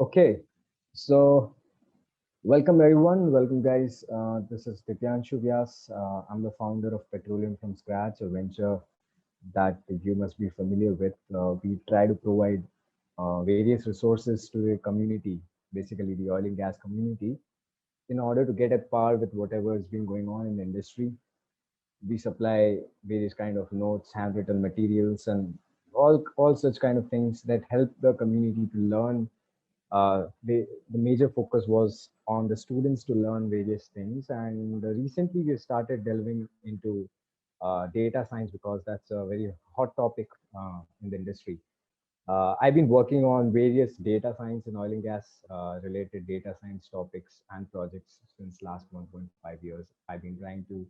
Okay, so welcome everyone. Welcome, guys. This is Dityanshu Vyas. I'm the founder of Petroleum from Scratch, a venture that you must be familiar with. We try to provide various resources to the community, basically the oil and gas community, in order to get at par with whatever has been going on in the industry. We supply various kind of notes, handwritten materials, and all such kind of things that help the community to learn. The major focus was on the students to learn various things, and recently we started delving into data science because that's a very hot topic in the industry. I've been working on various data science and oil and gas related data science topics and projects since last 1.5 years. I've been trying to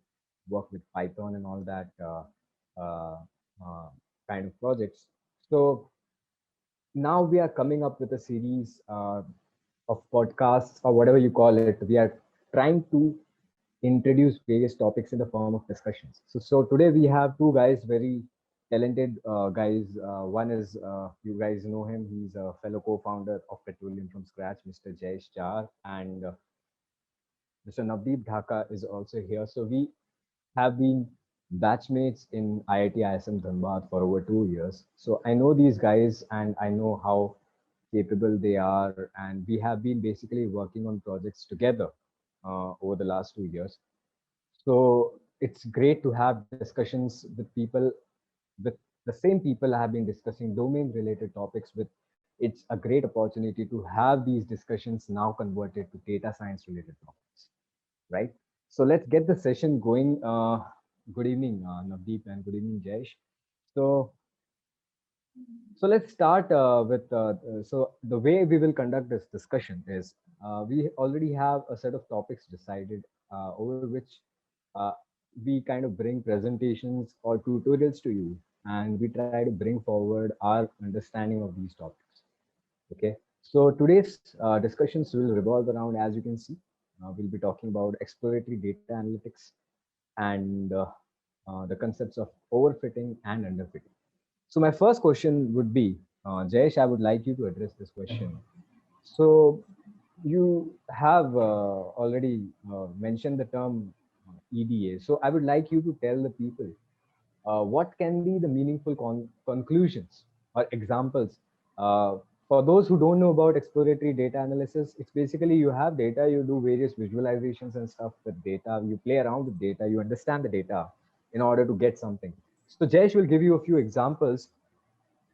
work with Python and all that uh, uh, kind of projects. So now we are coming up with a series of podcasts or whatever you call it. We are trying to introduce various topics in the form of discussions. So today we have two guys, very talented guys. One is, you guys know him. He's a fellow co-founder of Petroleum from Scratch, Mr. Jayesh Char, and Mr. Navdeep Dhaka is also here. So we have been batchmates in IIT ISM Dhanbad for over 2 years. So I know these guys and I know how capable they are. And we have been basically working on projects together over the last 2 years. So it's great to have discussions with people, with the same people I have been discussing domain related topics with. It's a great opportunity to have these discussions now converted to data science related topics, right? So let's get the session going. Good evening, Navdeep, and good evening, Jayesh. So, so let's start so the way we will conduct this discussion is we already have a set of topics decided over which uh, we kind of bring presentations or tutorials to you, and we try to bring forward our understanding of these topics. Okay, so today's discussions will revolve around, as you can see, we'll be talking about exploratory data analytics and the concepts of overfitting and underfitting. So my first question would be, Jayesh, I would like you to address this question. So you have already mentioned the term EDA. So I would like you to tell the people what can be the meaningful conclusions or examples. For those who don't know about exploratory data analysis, it's basically you have data, you do various visualizations and stuff with data, you play around with data, you understand the data in order to get something. So Jayesh will give you a few examples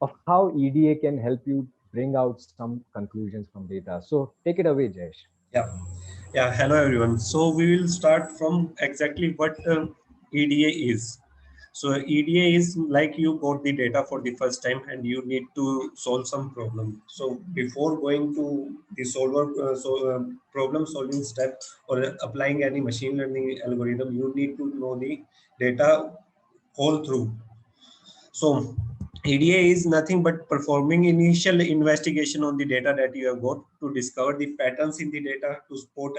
of how EDA can help you bring out some conclusions from data. So take it away, Jayesh. Yeah, yeah. Hello, everyone. So we will start from exactly what EDA is. So EDA is like you got the data for the first time and you need to solve some problem. So before going to the problem solving step or applying any machine learning algorithm, you need to know the data whole through. So EDA is nothing but performing initial investigation on the data that you have got to discover the patterns in the data, to spot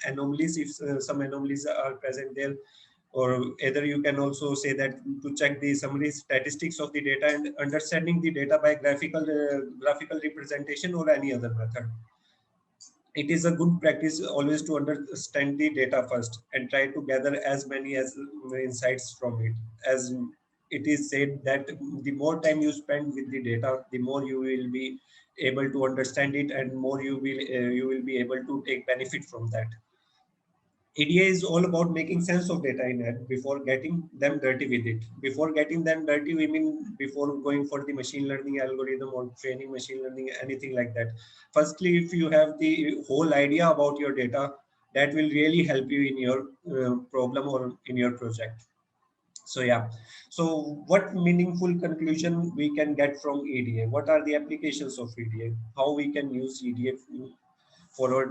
anomalies if some anomalies are present there, or either you can also say that to check the summary statistics of the data and understanding the data by graphical representation or any other method. It is a good practice always to understand the data first and try to gather as many as insights from it. As it is said that the more time you spend with the data, the more you will be able to understand it and more you will be able to take benefit from that. EDA is all about making sense of data in it before getting them dirty with it. Before getting them dirty, we mean before going for the machine learning algorithm or training machine learning, anything like that. Firstly, if you have the whole idea about your data, that will really help you in your problem or in your project. So yeah, so what meaningful conclusion we can get from EDA? What are the applications of EDA? How we can use EDA for our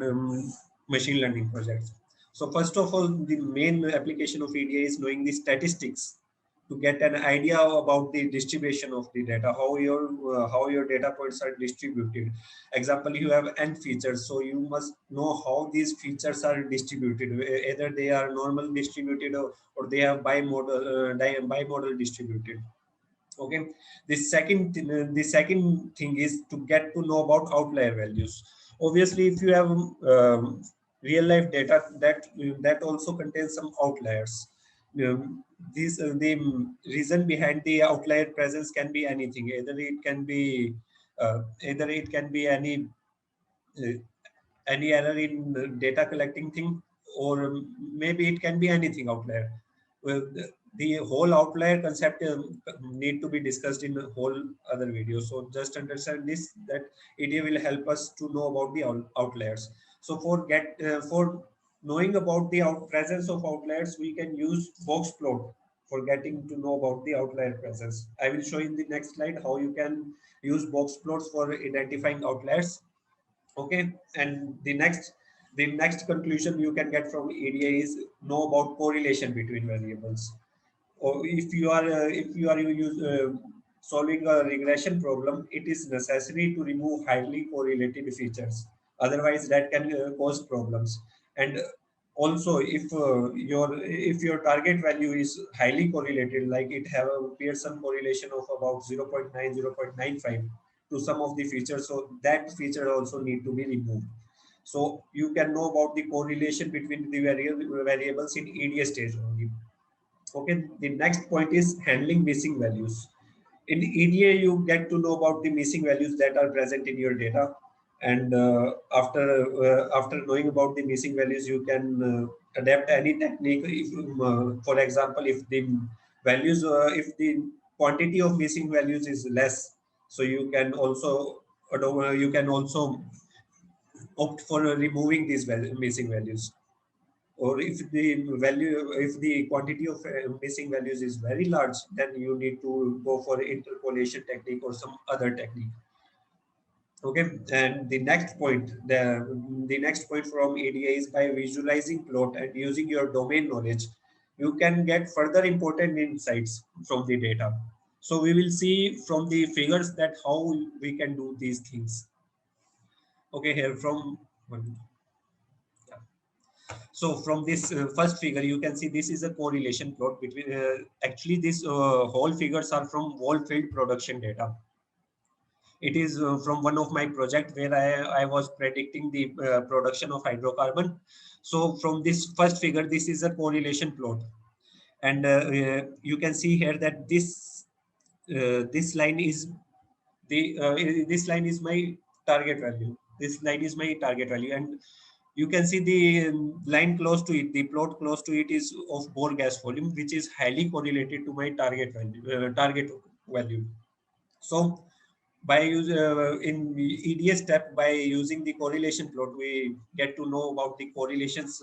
machine learning projects? So first of all, the main application of EDA is knowing the statistics to get an idea about the distribution of the data, how your data points are distributed. Example, you have n features, so you must know how these features are distributed. Either they are normal distributed or they have bimodal distributed. Okay, the second thing is to get to know about outlier values. Obviously, if you have real life data, that also contains some outliers. The reason behind the outlier presence can be anything. Either it can be uh, any error in the data collecting thing, or maybe it can be anything outlier. Well, the whole outlier concept need to be discussed in a whole other video. So just understand this, that EDA will help us to know about the outliers. So for knowing about the presence of outliers, we can use box plot for getting to know about the outlier presence. I will show in the next slide how you can use box plots for identifying outliers. Okay, and the next conclusion you can get from EDA is know about correlation between variables. Or if you are solving a regression problem, it is necessary to remove highly correlated features. Otherwise, that can cause problems. And also, if your target value is highly correlated, like it have a Pearson correlation of about 0.9, 0.95 to some of the features, so that feature also need to be removed. So you can know about the correlation between the variables in EDA stage only. Okay, the next point is handling missing values. In EDA, you get to know about the missing values that are present in your data, and after knowing about the missing values, you can adapt any technique. For example, if the quantity of missing values is less, so you can also opt for removing these missing values. Or if the quantity of missing values is very large, then you need to go for interpolation technique or some other technique. Okay, and the next point from ADA is by visualizing plot and using your domain knowledge, you can get further important insights from the data. So we will see from the figures that how we can do these things. Okay, here from So from this first figure, you can see this is a correlation plot between, actually this whole figures are from wall field production data. It is from one of my project where I was predicting the production of hydrocarbon. So from this first figure, this is a correlation plot. And you can see here that this line is this line is my target value. This line is my target value, and you can see the line close to it, the plot close to it is of bore gas volume, which is highly correlated to my target value. So by in the EDA step, by using the correlation plot, we get to know about the correlations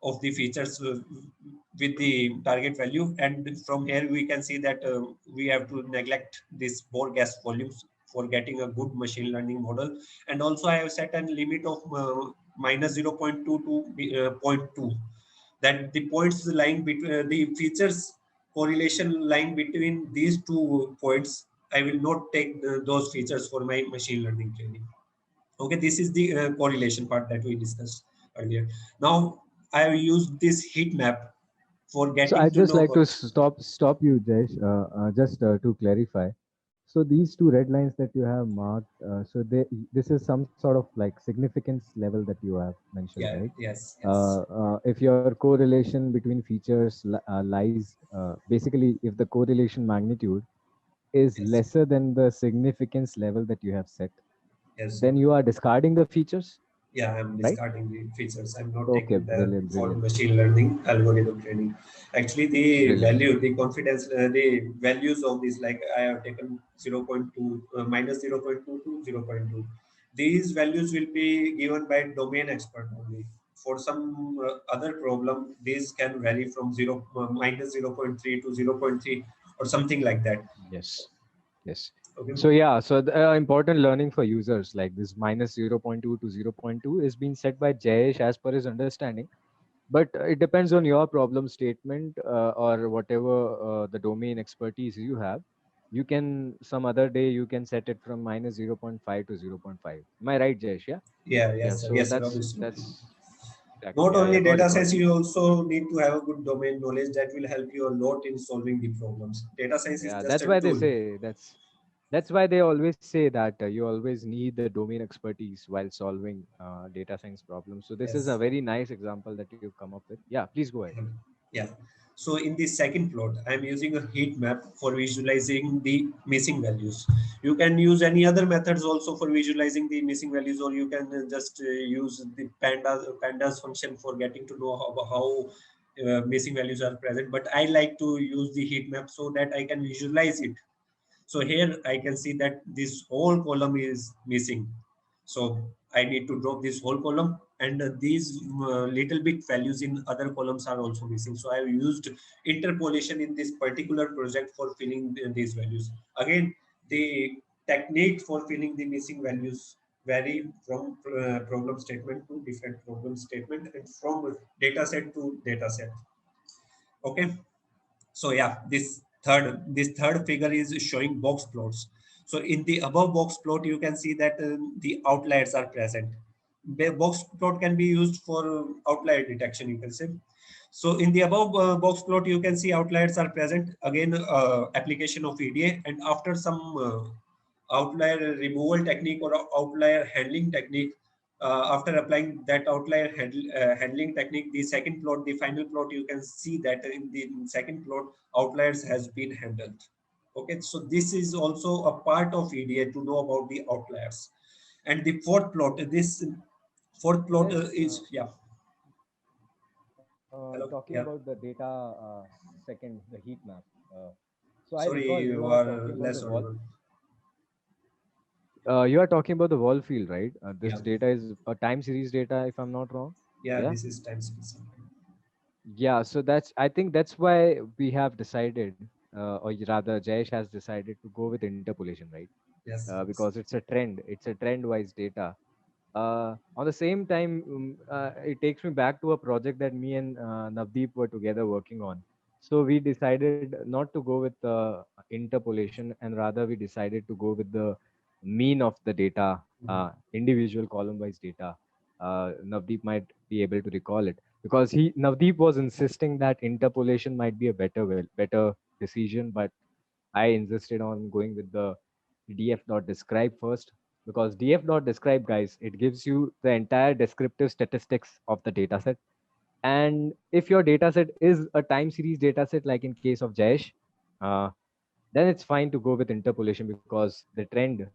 of the features with the target value. And from here, we can see that we have to neglect this bore gas volumes for getting a good machine learning model. And also I have set a limit of minus 0.2 to zero point 0.2, that the points lying between the features correlation line between these 2 points, I will not take those features for my machine learning training. Okay, this is the correlation part that we discussed earlier. Now I have used this heat map for So getting I'd to just know like to about. stop you, Jesh, just to clarify. So these two red lines that you have marked, so this is some sort of like significance level that you have mentioned, Yeah, right? yes, yes, If your correlation between features lies, basically, if the correlation magnitude is yes, lesser than the significance level that you have set, yes. then you are discarding the features, Yeah, I'm right? discarding the features. I'm not Okay, taking them brilliant, for brilliant, machine learning algorithm training. Actually, the brilliant. value, the confidence, the values of this, like I have taken zero point 0.2, minus 0.2 to zero point 0.2. These values will be given by domain expert only. For some other problem, these can vary from minus 0.3 to zero point 0.3 or something like that. Yes. Yes. Okay. So yeah, so the important learning for users like this minus 0.2 to 0.2 is being set by Jayesh as per his understanding. But it depends on your problem statement or whatever the domain expertise you have. You can some other day you can set it from minus 0.5 to 0.5. Am I right, Jayesh? Yeah. Yeah, Yeah. yes, sir. So Yes, sir. that's Obviously. that's exactly. Not Yeah. Yeah. only Got it. data Got it. science, you also need to have a good domain knowledge that will help you a lot in solving the problems. Data science is Yeah. just That's a why they tool. say That's why they always say that you always need the domain expertise while solving data science problems. So this is a Yes. very nice example that you've come up with. Yeah, please go ahead. Yeah. So in the second plot, I'm using a heat map for visualizing the missing values. You can use any other methods also for visualizing the missing values, or you can just use the pandas function for getting to know how missing values are present. But I like to use the heat map so that I can visualize it. So here I can see that this whole column is missing. So I need to drop this whole column, and these little bit values in other columns are also missing. So I have used interpolation in this particular project for filling these values. Again, the technique for filling the missing values vary from problem statement to different problem statement and from data set to data set. Okay. So yeah, this third figure is showing box plots. So in the above box plot, you can see that the outliers are present. The box plot can be used for outlier detection, you can say. So in the above box plot, you can see outliers are present. Again, application of EDA, and after some outlier removal technique or outlier handling technique, after applying that handling technique, the second plot, the final plot, you can see that in the second plot, outliers has been handled. Okay, so this is also a part of EDA to know about the outliers. And the fourth plot, this fourth plot Yes, is, yeah, hello, talking about yeah. the data second, the heat map. Uh, so I Sorry, recall you you are are talking about the less wall. audible. You are talking about the wall field, right? This Yeah, data is a time series data, if I'm not wrong. yeah, Yeah. this is time specific. Yeah. So that's, I think that's why we have decided, or rather, Jayesh has decided to go with interpolation, right? Yes, yes. Because it's a trend. It's a trend-wise data. On the same time, it takes me back to a project that me and Navdeep were together working on. So we decided not to go with interpolation, and rather we decided to go with the mean of the data, individual column-wise data. Navdeep might be able to recall it because Navdeep was insisting that interpolation might be a better decision, but I insisted on going with the df.describe first, because df.describe, guys, it gives you the entire descriptive statistics of the dataset. And if your dataset is a time series dataset, like in case of Jayesh, uh, then it's fine to go with interpolation because the trend,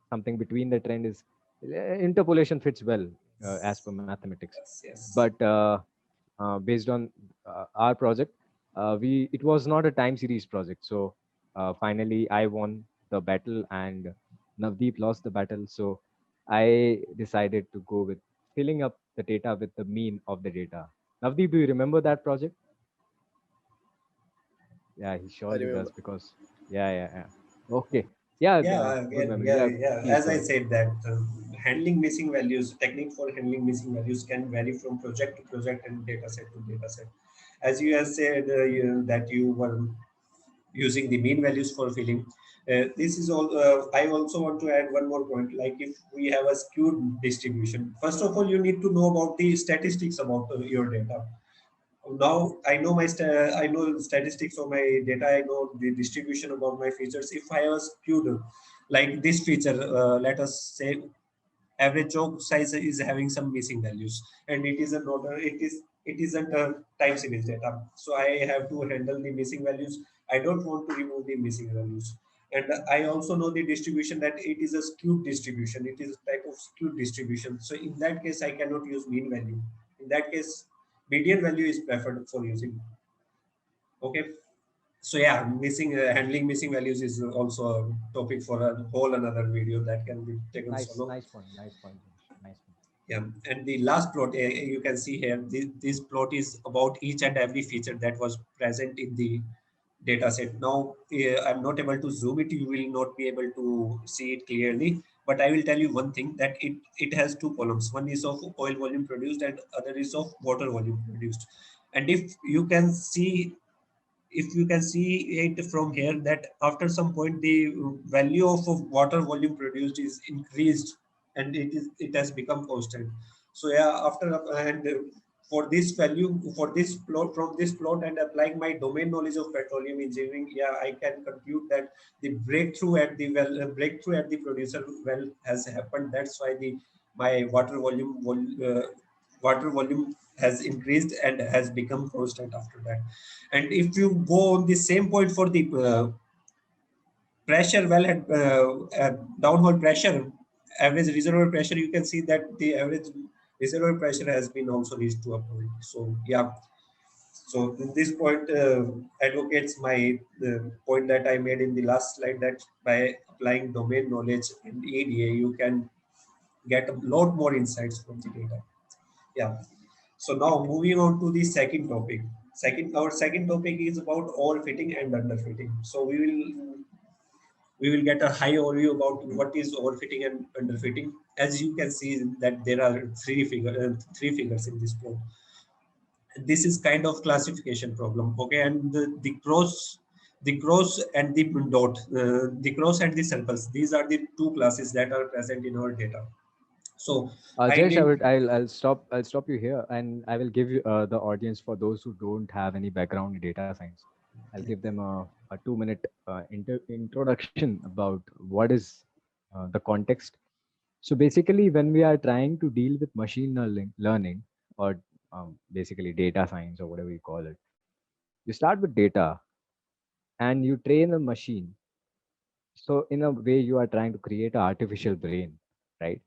something between the trend is interpolation fits well as per mathematics. Yes, yes. But based on our project, we it was not a time series project. So finally, I won the battle and Navdeep lost the battle. So I decided to go with filling up the data with the mean of the data. Navdeep, do you remember that project? Yeah, he I surely does remember. because yeah. Okay, yeah, Yeah, good again, memory. yeah, Yeah, yeah. please As go I ahead. said that handling missing values, technique for handling missing values can vary from project to project and data set to data set. As you have said that you were using the mean values for filling. This is all. I also want to add one more point. Like if we have a skewed distribution, first of all, you need to know about the statistics about your data. Now I know I know statistics of my data. I know the distribution about my features. If I was skewed, like this feature, let us say average job size is having some missing values, and it is a not a, it isn't a time series data. So I have to handle the missing values. I don't want to remove the missing values. And I also know the distribution that it is a skewed distribution. It is a type of skewed distribution. So in that case, I cannot use mean value. In that case, median value is preferred for using. Okay. So yeah, missing handling missing values is also a topic for a whole another video that can be taken Nice, solo. nice point. Nice point. Nice point. Yeah, and the last plot you can see here, this plot is about each and every feature that was present in the data set. Now, I'm not able to zoom it. You will not be able to see it clearly. But I will tell you one thing that it has two columns. One is of oil volume produced and other is of water volume produced. And if you can see it from here that after some point the value of water volume produced is increased and it has become constant. So yeah, after and for this value, for this plot, from this plot, and applying my domain knowledge of petroleum engineering, yeah, I can conclude that the breakthrough at the well, breakthrough at the producer well has happened. That's why the my water volume has increased and has become constant after that. And if you go on the same point for the pressure well at downhole pressure, average reservoir pressure, you can see that the average reservoir pressure has been also reached to a point. So yeah, so this point advocates my point that I made in the last slide, that by applying domain knowledge and EDA, you can get a lot more insights from the data. Yeah. So now moving on to the second topic. Our second topic is about overfitting and underfitting. So we will get a high overview about what is overfitting and underfitting. As you can see that there are three figures in this plot. This is kind of classification problem, okay? And the cross and the dot, the cross and the circles, these are the two classes that are present in our data. So I Jayesh, need, I'll stop you here, and I will give you the audience, for those who don't have any background in data science. I'll give them a 2 minute introduction about what is the context. So basically, when we are trying to deal with machine learning, or basically data science, or whatever you call it, you start with data and you train a machine. So in a way, you are trying to create an artificial brain, right?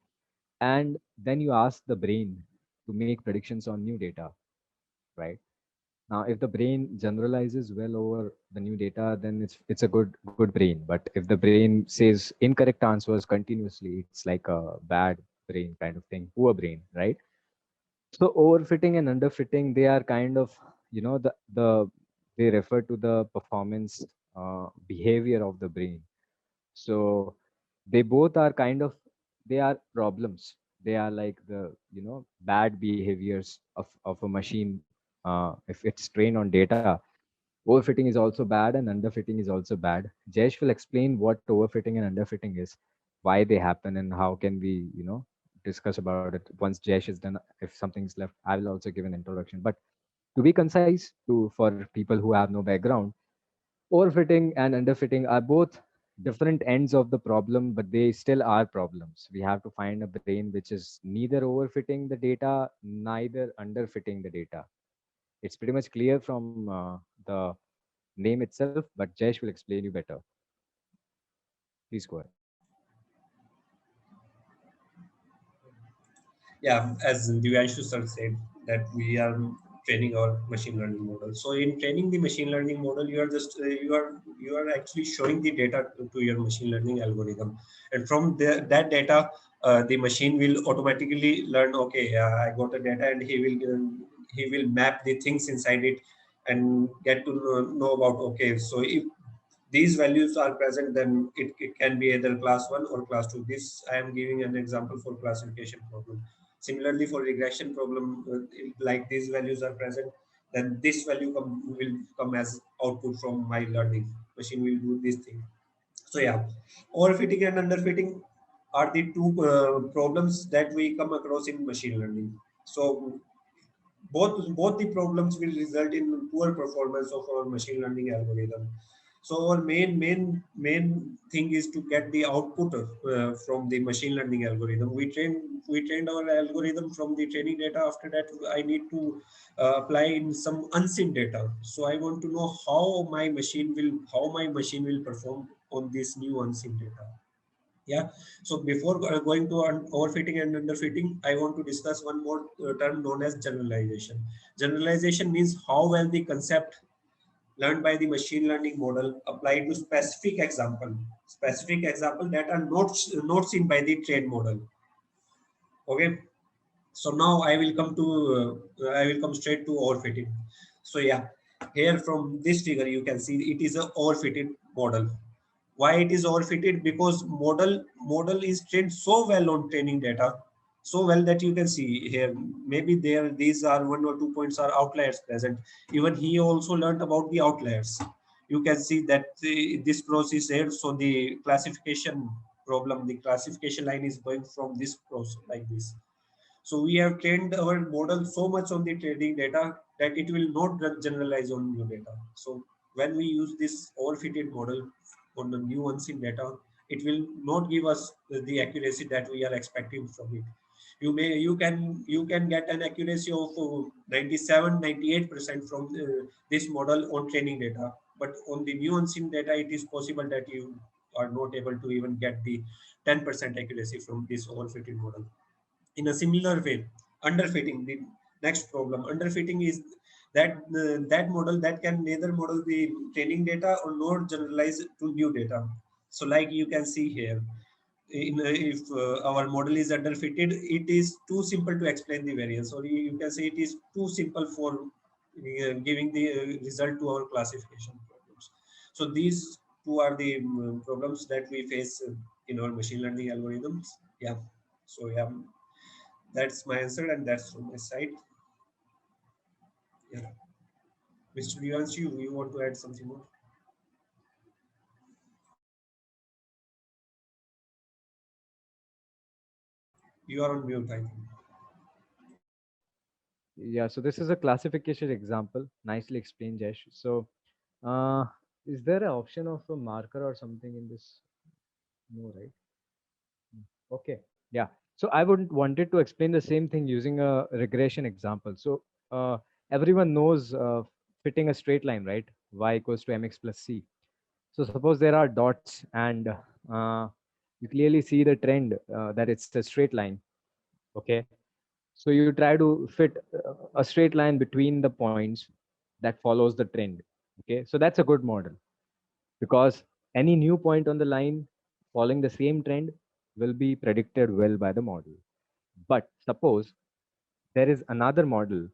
And then you ask the brain to make predictions on new data, right? Now, if the brain generalizes well over the new data, then it's a good brain. But if the brain says incorrect answers continuously, it's like a bad brain kind of thing, poor brain, right? So overfitting and underfitting, they are kind of, they refer to the performance behavior of the brain. So they both are kind of, they are problems. They are like the, bad behaviors of a machine. If it's trained on data, overfitting is also bad and underfitting is also bad. Jesh will explain what overfitting and underfitting is, why they happen, and how can we, discuss about it. Once Jesh is done, if something's left, I will also give an introduction. But to be concise, for people who have no background, overfitting and underfitting are both different ends of the problem, but they still are problems. We have to find a brain which is neither overfitting the data, neither underfitting the data. It's pretty much clear from the name itself, but Jesh will explain you better. Please go ahead. yeah, as Divyanshu sir said, that we are training our machine learning model. So in training the machine learning model, you are just you are actually showing the data to your machine learning algorithm, and from that data, the machine will automatically learn. Okay, I got the data, and he will map the things inside it, and get to know about. Okay, so if these values are present, then it can be either class 1 or class 2. This I am giving an example for classification problem. Similarly, for regression problem, like these values are present, then this value will come as output from my learning. Machine will do this thing. So yeah, overfitting and underfitting are the two problems that we come across in machine learning. So both the problems will result in poor performance of our machine learning algorithm. So our main thing is to get the output from the machine learning algorithm. We trained our algorithm from the training data. After that, I need to apply in some unseen data. So I want to know how my machine will perform on this new unseen data. Yeah. So before going to overfitting and underfitting, I want to discuss one more term known as generalization. Generalization means how well the concept learned by the machine learning model applied to specific example that are not seen by the trained model. Okay. So now I will come straight to overfitting. So yeah, here from this figure you can see it is a overfitted model. Why it is overfitted? Because model is trained so well on training data, so well that you can see here, maybe there these are 1 or 2 points are outliers present. Even he also learned about the outliers. You can see that this process here. So the classification problem, the classification line is going from this process like this. So we have trained our model so much on the training data that it will not generalize on new data. So when we use this overfitted model on the new unseen data, it will not give us the accuracy that we are expecting from it. You can get an accuracy of 97 98% from this model on training data, but on the new unseen data it is possible that you are not able to even get the 10% accuracy from this overfitted model. In a similar way, underfitting, the next problem, underfitting is that model that can neither model the training data or nor generalize to new data. So like you can see here, if our model is underfitted, it is too simple to explain the variance, or you can say it is too simple for giving the result to our classification problems. So these two are the problems that we face in our machine learning algorithms. Yeah. So yeah, that's my answer, and that's from my side. Yeah. Mr. Devansh, you want to add something more? You are on mute, I think. Yeah, so this is a classification example, nicely explained, Jesh. So, uh, is there an option of a marker or something in this? No, right? Okay. Yeah. So I would wanted to explain the same thing using a regression example. So everyone knows fitting a straight line, right? Y equals to mx plus c. So suppose there are dots and you clearly see the trend that it's a straight line. Okay. So you try to fit a straight line between the points that follows the trend. Okay. So that's a good model because any new point on the line following the same trend will be predicted well by the model. But suppose there is another model,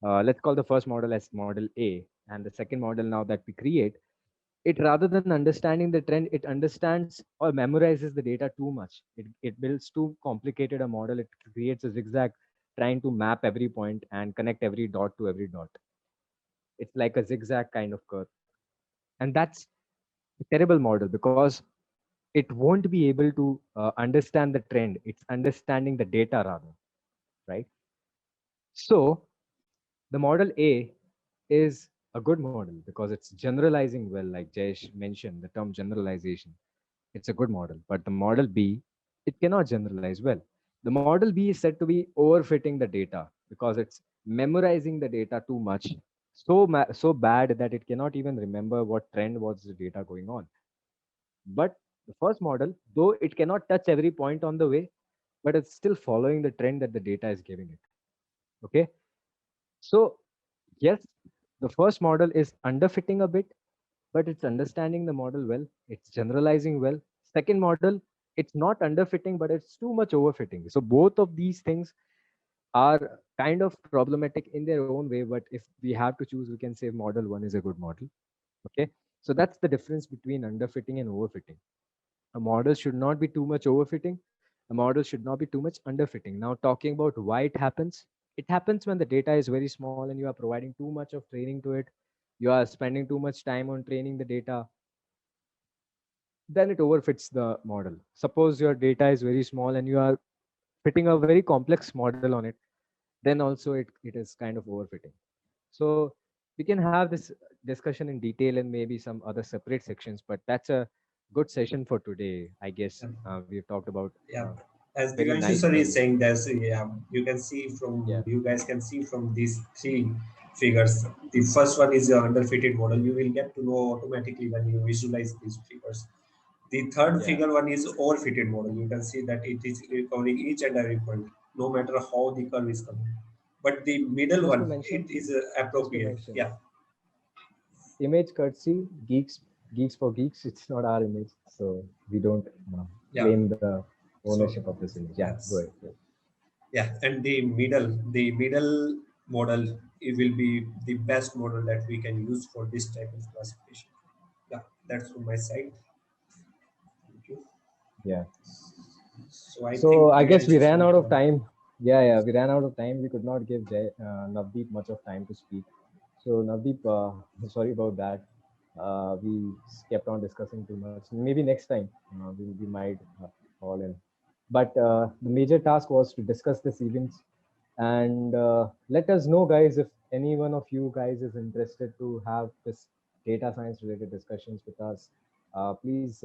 let's call the first model as model A, and the second model now that we create, it rather than understanding the trend, it understands or memorizes the data too much. It builds too complicated a model. It creates a zigzag trying to map every point and connect every dot to every dot. It's like a zigzag kind of curve. And that's a terrible model because it won't be able to understand the trend. It's understanding the data rather, right? So the model A is a good model because it's generalizing well, like Jayesh mentioned, the term generalization. It's a good model. But the model B, it cannot generalize well. The model B is said to be overfitting the data because it's memorizing the data too much, so bad that it cannot even remember what trend was the data going on. But the first model, though it cannot touch every point on the way, but it's still following the trend that the data is giving it. Okay. So, yes, the first model is underfitting a bit, but it's understanding the model well. It's generalizing well. Second model, it's not underfitting, but it's too much overfitting. So, both of these things are kind of problematic in their own way. But if we have to choose, we can say model one is a good model. Okay. So, that's the difference between underfitting and overfitting. A model should not be too much overfitting. A model should not be too much underfitting. Now, talking about why it happens when the data is very small and you are providing too much of training to it. You are spending too much time on training the data. Then it overfits the model. Suppose your data is very small and you are fitting a very complex model on it. Then also it is kind of overfitting. So we can have this discussion in detail and maybe some other separate sections, but that's a good session for today. I guess Yeah. we've talked about Yeah. As very Devanshu nice sir is things. saying that, yeah, Yeah. you guys can see from these three figures. The first one is the underfitted model. You will get to know automatically when you visualize these figures. The third Yeah. figure one is overfitted model. You can see that it is recovering each and every point, no matter how the curve is coming. But the middle Just to one, mention, it is just to appropriate. mention, Yeah, image courtesy, geeks for geeks. It's not our image, so we don't yeah. claim the So ownership of this image. Yeah, go yes, ahead. Go ahead. yeah. And the middle model, it will be the best model that we can use for this type of classification. Yeah, that's from my side. Thank you. Yeah. So I So think I guess we Divyanshu ran sir, out of time. Yeah, we ran out of time. We could not give Navdeep much of time to speak. So Navdeep, sorry about that. We kept on discussing too much. Maybe next time we might call in. But the major task was to discuss this event, and let us know, guys, if any one of you guys is interested to have this data science related discussions with us. Please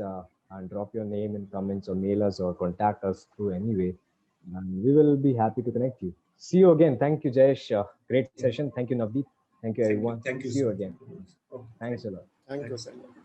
drop your name in comments or mail us or contact us through any way, and we will be happy to connect you. See you again. Thank you, Jayesh. Great Yeah. session. Thank you, Navdeep. Thank you, everyone. Thank you, See you sir. again. Okay, Thanks a lot. Thank you, thanks. sir.